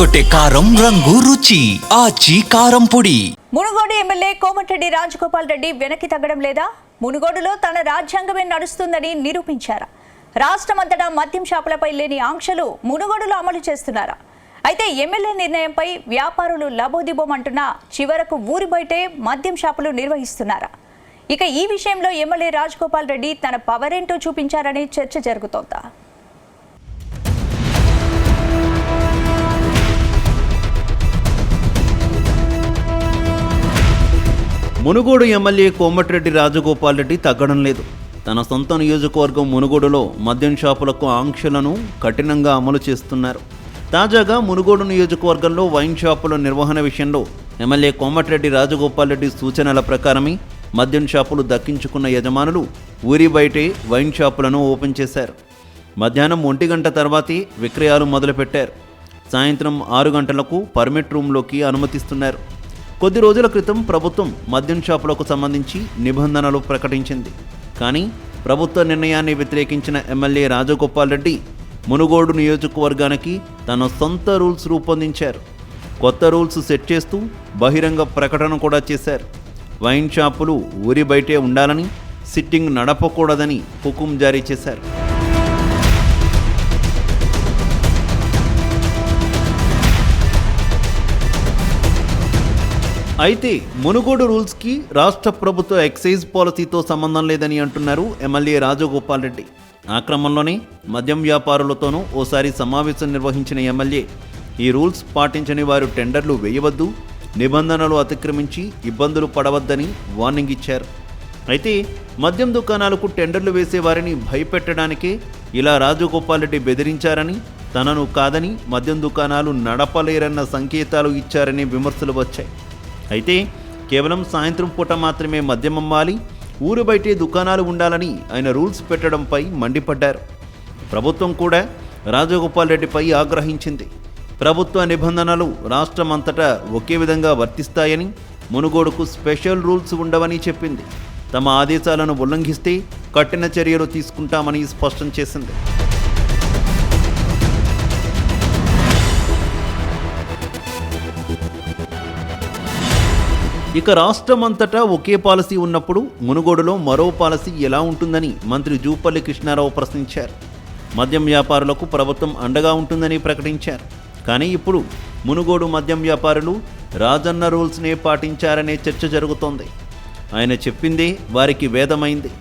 ఎర్రగొట్టే కారం రంగు రుచి ఆచి కారం పొడి. మునుగోడు ఎమ్మెల్యే కోమటిరెడ్డి రాజగోపాల్ రెడ్డి వెనక్కి తగ్గడం లేదా? మునుగోడులో తన రాజ్యాంగమే నడుస్తుందని నిరూపించారా? రాష్ట్రమంతటా మద్యం షాపులపై లేని ఆంక్షలు మునుగోడులో అమలు చేస్తున్నారా? అయితే ఎమ్మెల్యే నిర్ణయంపై వ్యాపారులు లబోదిబోమంటున్నా చివరకు ఊరి బయటే మద్యం షాపులు నిర్వహిస్తున్నారా? ఇక ఈ విషయంలో ఎమ్మెల్యే రాజగోపాల్ రెడ్డి తన పవర్ ఏంటో చూపించారని చర్చ జరుగుతోందా? మునుగోడు ఎమ్మెల్యే కోమటిరెడ్డి రాజగోపాల్ రెడ్డి తగ్గడం లేదు. తన సొంత నియోజకవర్గం మునుగోడులో మద్యం షాపులకు ఆంక్షలను కఠినంగా అమలు చేస్తున్నారు. తాజాగా మునుగోడు నియోజకవర్గంలో వైన్ షాపుల నిర్వహణ విషయంలో ఎమ్మెల్యే కోమటిరెడ్డి రాజగోపాల్ రెడ్డి సూచనల ప్రకారమే మద్యం షాపులు దక్కించుకున్న యజమానులు ఊరి బయటే వైన్ షాపులను ఓపెన్ చేశారు. మధ్యాహ్నం 1 గంట తర్వాతే విక్రయాలు మొదలుపెట్టారు. సాయంత్రం 6 గంటలకు పర్మిట్ రూమ్లోకి అనుమతిస్తున్నారు. కొద్ది రోజుల క్రితం ప్రభుత్వం మద్యం షాపులకు సంబంధించి నిబంధనలు ప్రకటించింది. కానీ ప్రభుత్వ నిర్ణయాన్ని వ్యతిరేకించిన ఎమ్మెల్యే రాజగోపాల్ రెడ్డి మునుగోడు నియోజకవర్గానికి తన సొంత రూల్స్ రూపొందించారు. కొత్త రూల్స్ సెట్ చేస్తూ బహిరంగ ప్రకటన కూడా చేశారు. వైన్ షాపులు ఊరి బయటే ఉండాలని, సిట్టింగ్ నడపకూడదని హుకుం జారీ చేశారు. అయితే మునుగోడు రూల్స్కి రాష్ట్ర ప్రభుత్వ ఎక్సైజ్ పాలసీతో సంబంధం లేదని అంటున్నారు ఎమ్మెల్యే రాజగోపాల్ రెడ్డి. ఆ క్రమంలోనే మద్యం వ్యాపారులతోనూ ఓసారి సమావేశం నిర్వహించిన ఎమ్మెల్యే ఈ రూల్స్ పాటించని వారు టెండర్లు వేయవద్దు, నిబంధనలు అతిక్రమించి ఇబ్బందులు పడవద్దని వార్నింగ్ ఇచ్చారు. అయితే మద్యం దుకాణాలకు టెండర్లు వేసేవారిని భయపెట్టడానికే ఇలా రాజగోపాల్ రెడ్డి బెదిరించారని, తనను కాదని మద్యం దుకాణాలు నడపలేరన్న సంకేతాలు ఇచ్చారని విమర్శలు వచ్చాయి. అయితే కేవలం సాయంత్రం పూట మాత్రమే మద్యం అమ్మాలి, ఊరు బయటే దుకాణాలు ఉండాలని ఆయన రూల్స్ పెట్టడంపై మండిపడ్డారు. ప్రభుత్వం కూడా రాజగోపాల్ రెడ్డిపై ఆగ్రహించింది. ప్రభుత్వ నిబంధనలు రాష్ట్రమంతటా ఒకే విధంగా వర్తిస్తాయని, మునుగోడుకు స్పెషల్ రూల్స్ ఉండవని చెప్పింది. తమ ఆదేశాలను ఉల్లంఘిస్తే కఠిన చర్యలు తీసుకుంటామని స్పష్టం చేసింది. ఇక రాష్ట్రమంతటా ఒకే పాలసీ ఉన్నప్పుడు మునుగోడులో మరో పాలసీ ఎలా ఉంటుందని మంత్రి జూపల్లి కృష్ణారావు ప్రశ్నించారు. మద్యం వ్యాపారులకు ప్రభుత్వం అండగా ఉంటుందని ప్రకటించారు. కానీ ఇప్పుడు మునుగోడు మద్యం వ్యాపారులు రాజన్న రూల్స్నే పాటించారనే చర్చ జరుగుతోంది. ఆయన చెప్పిందే వారికి వేదమైంది.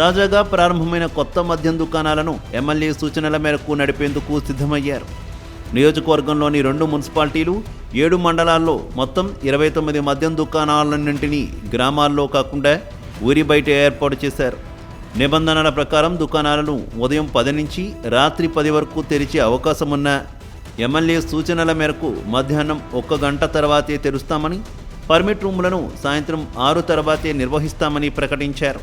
తాజాగా ప్రారంభమైన కొత్త మద్యం దుకాణాలను ఎమ్మెల్యే సూచనల మేరకు నడిపేందుకు సిద్ధమయ్యారు. నియోజకవర్గంలోని 2 మున్సిపాలిటీలు, 7 మండలాల్లో మొత్తం 29 మద్యం దుకాణాలన్నింటినీ గ్రామాల్లో కాకుండా ఊరి బయట ఏర్పాటు చేశారు. నిబంధనల ప్రకారం దుకాణాలను ఉదయం 10 నుంచి రాత్రి 10 వరకు తెరిచే అవకాశం ఉన్న ఎమ్మెల్యే సూచనల మేరకు మధ్యాహ్నం 1 గంట తర్వాతే తెరుస్తామని, పర్మిట్ రూములను సాయంత్రం 6 తర్వాతే నిర్వహిస్తామని ప్రకటించారు.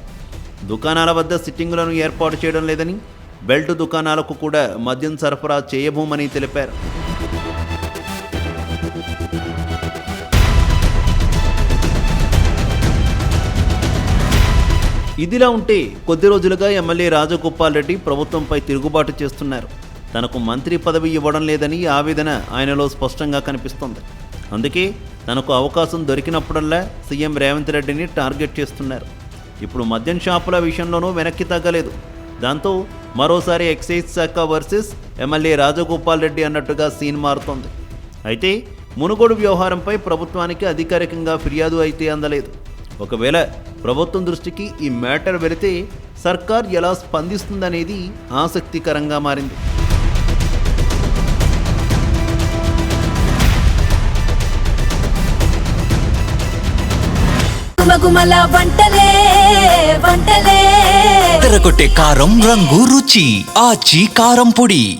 దుకాణాల వద్ద సిట్టింగులను ఏర్పాటు చేయడం లేదని, బెల్ట్ దుకాణాలకు కూడా మద్యం సరఫరా చేయబోమని తెలిపారు. ఇదిలా ఉంటే కొద్ది రోజులుగా ఎమ్మెల్యే రాజగోపాల్ రెడ్డి ప్రభుత్వంపై తిరుగుబాటు చేస్తున్నారు. తనకు మంత్రి పదవి ఇవ్వడం లేదని ఆవేదన ఆయనలో స్పష్టంగా కనిపిస్తోంది. అందుకే తనకు అవకాశం దొరికినప్పుడల్లా సీఎం రేవంత్ రెడ్డిని టార్గెట్ చేస్తున్నారు. ఇప్పుడు మద్యం షాపుల విషయంలోనూ వెనక్కి తగ్గలేదు. దాంతో మరోసారి ఎక్సైజ్ శాఖ వర్సెస్ ఎమ్మెల్యే రాజగోపాల్ రెడ్డి అన్నట్టుగా సీన్ మారుతోంది. అయితే మునుగోడు వ్యవహారంపై ప్రభుత్వానికి అధికారికంగా ఫిర్యాదు అయితే అందలేదు. ఒకవేళ ప్రభుత్వం దృష్టికి ఈ మ్యాటర్ వెళితే సర్కార్ ఎలా స్పందిస్తుందనేది ఆసక్తికరంగా మారింది. ఎర్రగొట్టే కారం రంగు రుచి ఆచి కారం పొడి.